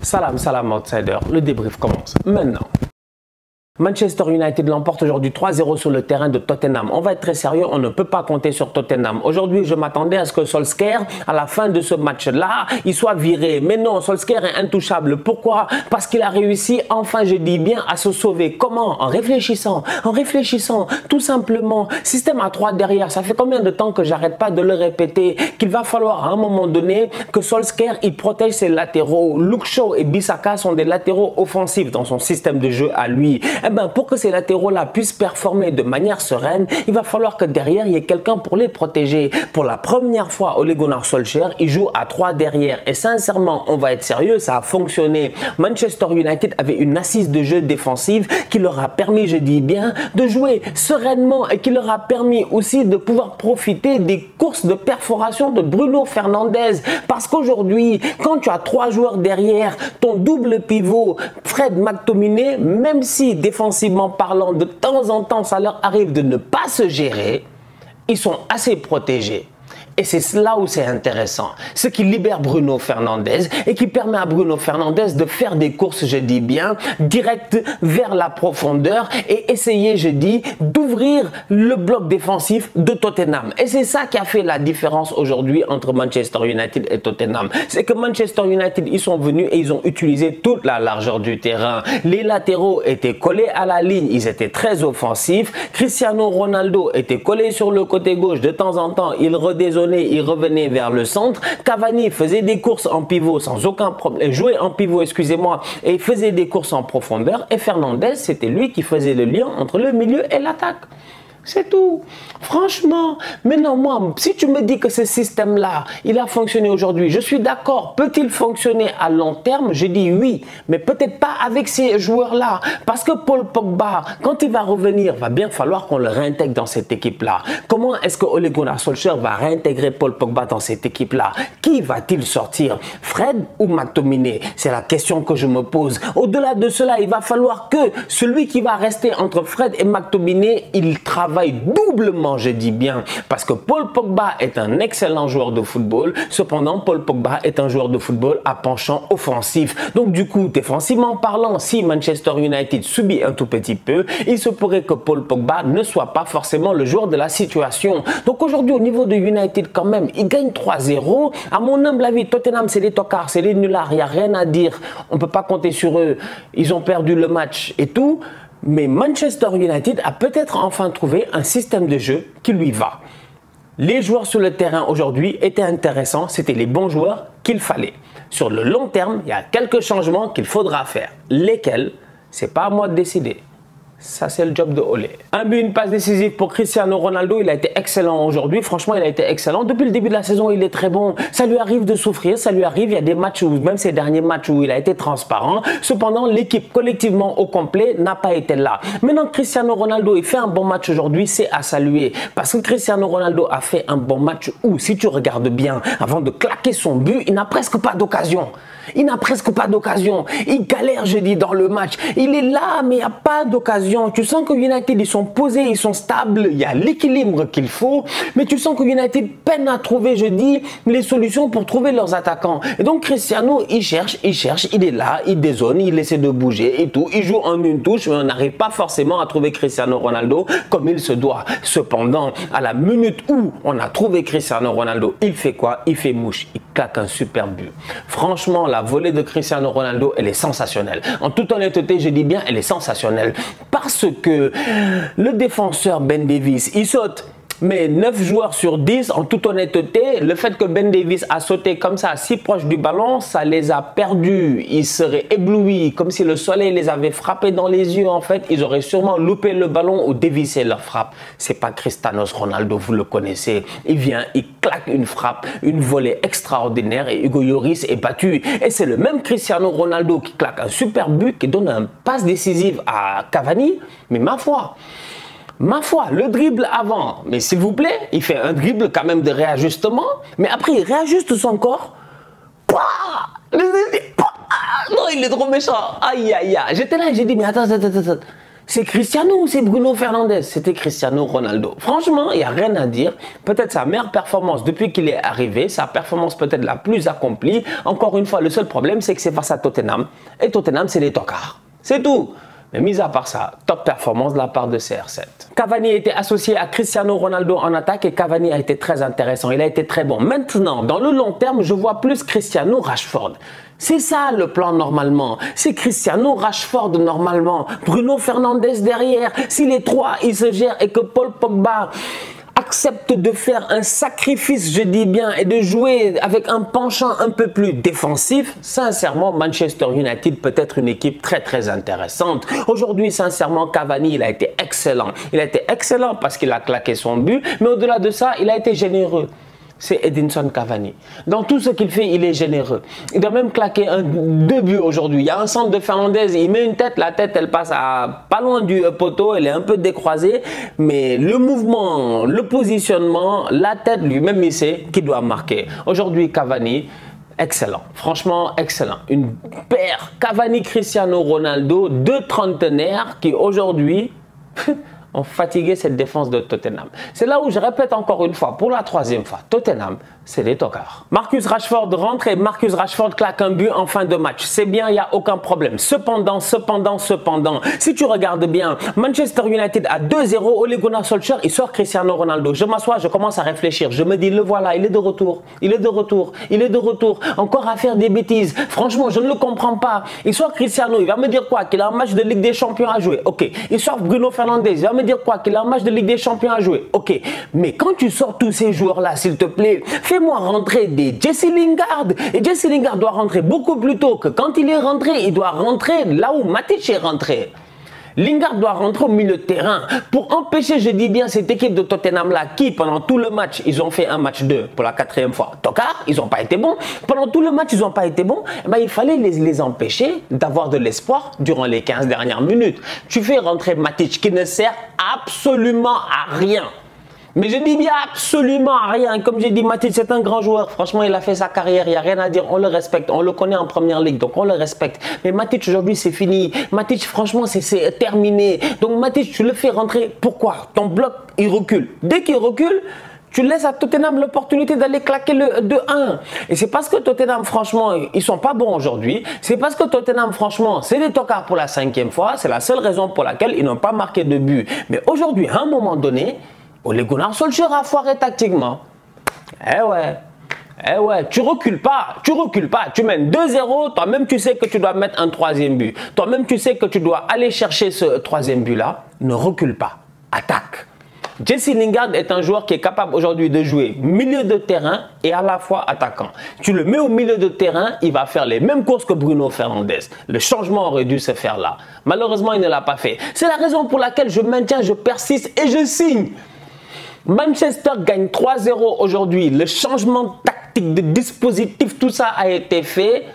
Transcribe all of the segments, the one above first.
Salam, salam outsider, le débrief commence maintenant. Manchester United l'emporte aujourd'hui 3-0 sur le terrain de Tottenham. On va être très sérieux, on ne peut pas compter sur Tottenham. Aujourd'hui, je m'attendais à ce que Solskjaer, à la fin de ce match-là, il soit viré. Mais non, Solskjaer est intouchable. Pourquoi? Parce qu'il a réussi, enfin je dis bien, à se sauver. Comment? En réfléchissant, tout simplement. Système à 3 derrière, ça fait combien de temps que j'arrête pas de le répéter, qu'il va falloir à un moment donné que Solskjaer, il protège ses latéraux. Luke Shaw et Bissaka sont des latéraux offensifs dans son système de jeu à lui. Eh ben, pour que ces latéraux-là puissent performer de manière sereine, il va falloir que derrière, il y ait quelqu'un pour les protéger. Pour la première fois, Ole Gunnar Solskjaer, il joue à 3 derrière. Et sincèrement, on va être sérieux, ça a fonctionné. Manchester United avait une assise de jeu défensive qui leur a permis, je dis bien, de jouer sereinement et qui leur a permis aussi de pouvoir profiter des courses de perforation de Bruno Fernandes. Parce qu'aujourd'hui, quand tu as 3 joueurs derrière, ton double pivot, Fred McTominay, même si défensivement parlant, de temps en temps, ça leur arrive de ne pas se gérer, ils sont assez protégés. Et c'est là où c'est intéressant. Ce qui libère Bruno Fernandes et qui permet à Bruno Fernandes de faire des courses, je dis bien, directes vers la profondeur et essayer, je dis, d'ouvrir le bloc défensif de Tottenham. Et c'est ça qui a fait la différence aujourd'hui entre Manchester United et Tottenham. C'est que Manchester United, ils sont venus et ils ont utilisé toute la largeur du terrain. Les latéraux étaient collés à la ligne, ils étaient très offensifs. Cristiano Ronaldo était collé sur le côté gauche. De temps en temps, il redésonnait. Il revenait vers le centre. Cavani faisait des courses en pivot sans aucun problème, jouait en pivot, excusez-moi, et faisait des courses en profondeur. Et Fernandes, c'était lui qui faisait le lien entre le milieu et l'attaque. C'est tout. Franchement, maintenant moi, si tu me dis que ce système-là, il a fonctionné aujourd'hui, je suis d'accord. Peut-il fonctionner à long terme? Je dis oui, mais peut-être pas avec ces joueurs-là. Parce que Paul Pogba, quand il va revenir, va bien falloir qu'on le réintègre dans cette équipe-là. Comment est-ce que Ole Gunnar Solskjaer va réintégrer Paul Pogba dans cette équipe-là? Qui va-t-il sortir? Fred ou McTominay? C'est la question que je me pose. Au-delà de cela, il va falloir que celui qui va rester entre Fred et McTominay, il travaille doublement, je dis bien, parce que Paul Pogba est un excellent joueur de football. Cependant, Paul Pogba est un joueur de football à penchant offensif. Donc du coup, défensivement parlant, si Manchester United subit un tout petit peu, il se pourrait que Paul Pogba ne soit pas forcément le joueur de la situation. Donc aujourd'hui, au niveau de United quand même, il gagne 3-0. À mon humble avis, Tottenham, c'est des tocards, c'est des nullards, il n'y a rien à dire. On ne peut pas compter sur eux. Ils ont perdu le match et tout. Mais Manchester United a peut-être enfin trouvé un système de jeu qui lui va. Les joueurs sur le terrain aujourd'hui étaient intéressants, c'était les bons joueurs qu'il fallait. Sur le long terme, il y a quelques changements qu'il faudra faire. Lesquels? C'est pas à moi de décider. Ça, c'est le job de Ole. Un but, une passe décisive pour Cristiano Ronaldo. Il a été excellent aujourd'hui. Franchement, il a été excellent. Depuis le début de la saison, il est très bon. Ça lui arrive de souffrir. Ça lui arrive. Il y a des matchs où, même ces derniers matchs où il a été transparent. Cependant, l'équipe collectivement au complet n'a pas été là. Maintenant, Cristiano Ronaldo, il fait un bon match aujourd'hui. C'est à saluer. Parce que Cristiano Ronaldo a fait un bon match où, si tu regardes bien, avant de claquer son but, il n'a presque pas d'occasion. Il n'a presque pas d'occasion. Il galère, je dis, dans le match. Il est là, mais il n'y a pas d'occasion. Tu sens que United, ils sont posés, ils sont stables. Il y a l'équilibre qu'il faut. Mais tu sens que United peine à trouver, je dis, les solutions pour trouver leurs attaquants. Et donc, Cristiano, il cherche. Il est là, il dézone, il essaie de bouger et tout. Il joue en une touche, mais on n'arrive pas forcément à trouver Cristiano Ronaldo comme il se doit. Cependant, à la minute où on a trouvé Cristiano Ronaldo, il fait quoi? Il fait mouche. Il claque un super but. Franchement, la volée de Cristiano Ronaldo, elle est sensationnelle. En toute honnêteté, je dis bien, elle est sensationnelle. Parce que le défenseur Ben Davies, il saute. Mais 9 joueurs sur 10, en toute honnêteté, le fait que Ben Davies a sauté comme ça, si proche du ballon, ça les a perdus. Ils seraient éblouis, comme si le soleil les avait frappés dans les yeux. En fait, ils auraient sûrement loupé le ballon ou dévissé leur frappe. C'est pas Cristiano Ronaldo, vous le connaissez. Il vient, il claque une frappe, une volée extraordinaire et Hugo Lloris est battu. Et c'est le même Cristiano Ronaldo qui claque un super but, qui donne un passe décisive à Cavani. Mais ma foi, le dribble avant, mais s'il vous plaît, il fait un dribble quand même de réajustement, mais après il réajuste son corps. Non, il est trop méchant. Aïe, aïe, aïe. J'étais là et j'ai dit, mais attends. c'est Cristiano ou c'est Bruno Fernandes? C'était Cristiano Ronaldo. Franchement, il n'y a rien à dire. Peut-être sa meilleure performance depuis qu'il est arrivé, sa performance peut-être la plus accomplie. Encore une fois, le seul problème, c'est que c'est face à Tottenham. Et Tottenham, c'est les tocards. C'est tout. Mais mis à part ça, top performance de la part de CR7. Cavani était associé à Cristiano Ronaldo en attaque et Cavani a été très intéressant. Il a été très bon. Maintenant, dans le long terme, je vois plus Cristiano Rashford. C'est ça le plan normalement. C'est Cristiano Rashford normalement. Bruno Fernandes derrière. Si les trois, ils se gèrent et que Paul Pogba accepte de faire un sacrifice, je dis bien, et de jouer avec un penchant un peu plus défensif, sincèrement, Manchester United peut être une équipe très intéressante. Aujourd'hui, sincèrement, Cavani, il a été excellent. Il a été excellent parce qu'il a claqué son but, mais au-delà de ça, il a été généreux. C'est Edinson Cavani. Dans tout ce qu'il fait, il est généreux. Il doit même claquer deux buts aujourd'hui. Il y a un centre de Fernandez, il met une tête, la tête, elle passe à pas loin du poteau, elle est un peu décroisée, mais le mouvement, le positionnement, la tête, lui-même, il sait qu'il doit marquer. Aujourd'hui, Cavani, excellent. Franchement, excellent. Une paire Cavani-Cristiano Ronaldo, deux trentenaires qui aujourd'hui ont fatigué cette défense de Tottenham. C'est là où je répète encore une fois, pour la troisième fois, Tottenham, c'est des tocards. Marcus Rashford rentre et Marcus Rashford claque un but en fin de match. C'est bien, il n'y a aucun problème. Cependant, si tu regardes bien, Manchester United à 2-0, Ole Gunnar Solskjaer, il sort Cristiano Ronaldo. Je m'assois, je commence à réfléchir. Je me dis, le voilà, il est de retour. Il est de retour. Il est de retour. Encore à faire des bêtises. Franchement, je ne le comprends pas. Il sort Cristiano, il va me dire quoi? Qu'il a un match de Ligue des Champions à jouer. Ok. Il sort Bruno Fernandes, il va me dire quoi? Qu'il a un match de Ligue des Champions à jouer. Ok. Mais quand tu sors tous ces joueurs-là, s'il te plaît, fais-moi rentrer des Jesse Lingard. Et Jesse Lingard doit rentrer beaucoup plus tôt que quand il est rentré. Il doit rentrer là où Matic est rentré. Lingard doit rentrer au milieu de terrain pour empêcher, je dis bien, cette équipe de Tottenham-là qui, pendant tout le match, ils ont fait un match 2 pour la 4e fois. Tocard, ils n'ont pas été bons. Pendant tout le match, ils n'ont pas été bons. Eh ben, il fallait les empêcher d'avoir de l'espoir durant les 15 dernières minutes. Tu fais rentrer Matic qui ne sert absolument à rien. Mais je dis bien absolument rien. Comme j'ai dit, Matic, c'est un grand joueur. Franchement, il a fait sa carrière. Il n'y a rien à dire. On le respecte. On le connaît en première ligue. Donc, on le respecte. Mais Matic, aujourd'hui, c'est fini. Matic, franchement, c'est terminé. Donc, Matic, tu le fais rentrer. Pourquoi? Ton bloc, il recule. Dès qu'il recule, tu laisses à Tottenham l'opportunité d'aller claquer le 2-1. Et c'est parce que Tottenham, franchement, ils sont pas bons aujourd'hui. C'est parce que Tottenham, franchement, c'est des tocards pour la 5e fois. C'est la seule raison pour laquelle ils n'ont pas marqué de but. Mais aujourd'hui, à un moment donné, Ole Gunnar Solskjaer a foiré tactiquement. Eh ouais, tu recules pas, tu mènes 2-0, toi-même tu sais que tu dois mettre un 3e but. Toi-même tu sais que tu dois aller chercher ce 3e but-là. Ne recule pas, attaque. Jesse Lingard est un joueur qui est capable aujourd'hui de jouer milieu de terrain et à la fois attaquant. Tu le mets au milieu de terrain, il va faire les mêmes courses que Bruno Fernandes. Le changement aurait dû se faire là. Malheureusement, il ne l'a pas fait. C'est la raison pour laquelle je maintiens, je persiste et je signe. Manchester gagne 3-0 aujourd'hui. Le changement tactique de dispositif, tout ça a été fait.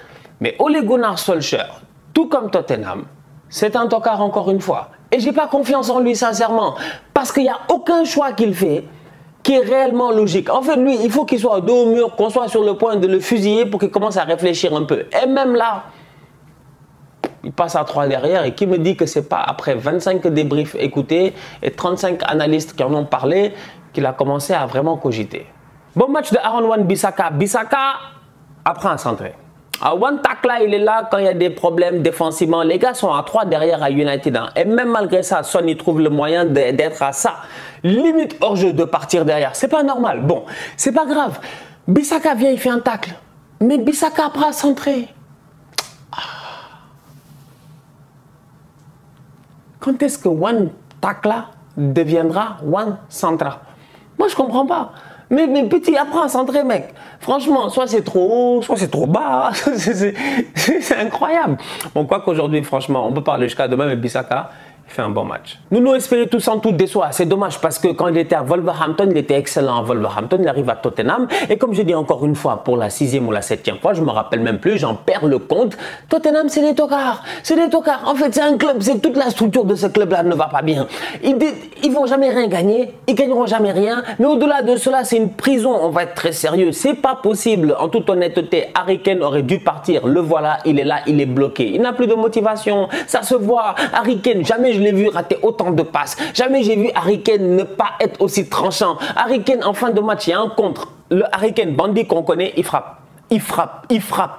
Mais Ole Gunnar Solskjaer, tout comme Tottenham, c'est un tocard encore une fois. Et je n'ai pas confiance en lui sincèrement. Parce qu'il n'y a aucun choix qu'il fait qui est réellement logique. En fait, lui, il faut qu'il soit dos au mur, qu'on soit sur le point de le fusiller pour qu'il commence à réfléchir un peu. Et même là, il passe à 3 derrière et qui me dit que c'est pas après 25 débriefs écoutés et 35 analystes qui en ont parlé qu'il a commencé à vraiment cogiter. Bon match de Aaron Wan-Bissaka. Bissaka apprend à centrer. One Takla, il est là quand il y a des problèmes défensivement. Les gars sont à 3 derrière à United. Et même malgré ça, Son il trouve le moyen d'être à ça. Limite hors jeu de partir derrière. C'est pas normal. Bon, c'est pas grave. Bissaka vient, il fait un tacle. Mais Bissaka apprend à centrer. Quand est-ce que One Takla deviendra One Centra? Moi, je comprends pas. Mais petit, apprends à centrer, mec. Franchement, soit c'est trop haut, soit c'est trop bas. C'est incroyable. Bon, quoi qu'aujourd'hui, franchement, on peut parler jusqu'à demain, mais Bissaka, il fait un bon match. Nuno Espirito Santo déçoit. C'est dommage parce que quand il était à Wolverhampton, il était excellent à Wolverhampton. Il arrive à Tottenham. Et comme je dis encore une fois, pour la 6e ou la 7e fois, je ne me rappelle même plus, j'en perds le compte. Tottenham, c'est des tocards. C'est des tocards. En fait, c'est un club. C'est toute la structure de ce club-là ne va pas bien. Ils vont jamais rien gagner. Ils gagneront jamais rien. Mais au-delà de cela, c'est une prison. On va être très sérieux. C'est pas possible. En toute honnêteté, Harry Kane aurait dû partir. Le voilà, il est là, il est bloqué. Il n'a plus de motivation. Ça se voit. Harry Kane, jamais je l'ai vu rater autant de passes. Jamais j'ai vu Harry Kane ne pas être aussi tranchant. Harry Kane, en fin de match, il y a un contre. Le Harry Kane bandit qu'on connaît, il frappe. Il frappe,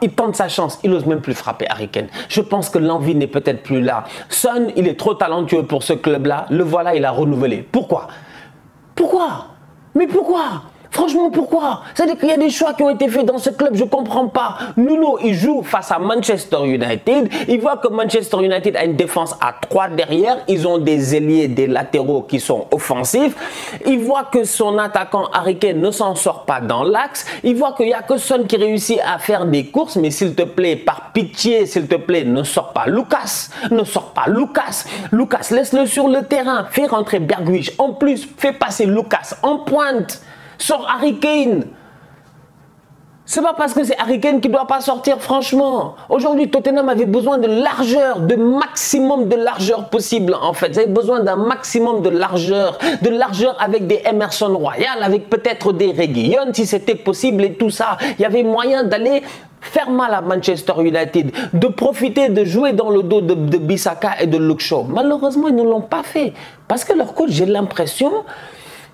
il tente sa chance, il n'ose même plus frapper Harry Kane. Je pense que l'envie n'est peut-être plus là. Son, il est trop talentueux pour ce club-là. Le voilà, il a renouvelé. Pourquoi? Pourquoi? Mais pourquoi? Franchement, pourquoi? C'est-à-dire qu'il y a des choix qui ont été faits dans ce club, je ne comprends pas. Nuno, il joue face à Manchester United. Il voit que Manchester United a une défense à 3 derrière. Ils ont des ailiers, des latéraux qui sont offensifs. Il voit que son attaquant Harry Kane ne s'en sort pas dans l'axe. Il voit qu'il n'y a que Son qui réussit à faire des courses. Mais s'il te plaît, par pitié, s'il te plaît, ne sors pas Lucas. Ne sors pas Lucas. Lucas, laisse-le sur le terrain. Fais rentrer Bergwijn. En plus, fais passer Lucas en pointe. Sors Harry Kane. C'est pas parce que c'est Harry Kane qui ne doit pas sortir, franchement. Aujourd'hui, Tottenham avait besoin de largeur, de maximum de largeur possible, en fait. Ils avaient besoin d'un maximum de largeur avec des Emerson Royal, avec peut-être des Reguilón, si c'était possible et tout ça. Il y avait moyen d'aller faire mal à Manchester United, de profiter de jouer dans le dos de Bissaka et de Luke Shaw. Malheureusement, ils ne l'ont pas fait. Parce que leur coach, j'ai l'impression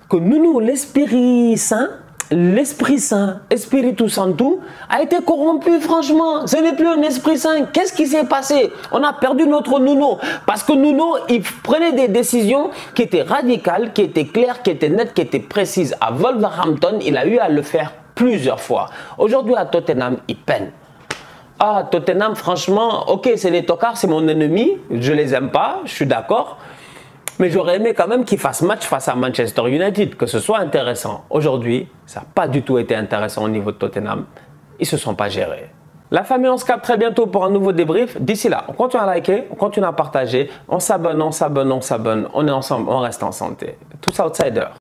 que Nuno, l'Esprit Saint, Espiritu Santo, a été corrompu, franchement. Ce n'est plus un Esprit Saint. Qu'est-ce qui s'est passé? On a perdu notre Nuno. Parce que Nuno, il prenait des décisions qui étaient radicales, qui étaient claires, qui étaient nettes, qui étaient précises. À Wolverhampton, il a eu à le faire plusieurs fois. Aujourd'hui, à Tottenham, il peine. Ah, Tottenham, franchement, ok, c'est les tocards, c'est mon ennemi. Je les aime pas, je suis d'accord. Mais j'aurais aimé quand même qu'ils fassent match face à Manchester United, que ce soit intéressant. Aujourd'hui, ça n'a pas du tout été intéressant au niveau de Tottenham. Ils ne se sont pas gérés. La famille, on se capte très bientôt pour un nouveau débrief. D'ici là, on continue à liker, on continue à partager, on s'abonne, on est ensemble, on reste en santé. Tous outsiders.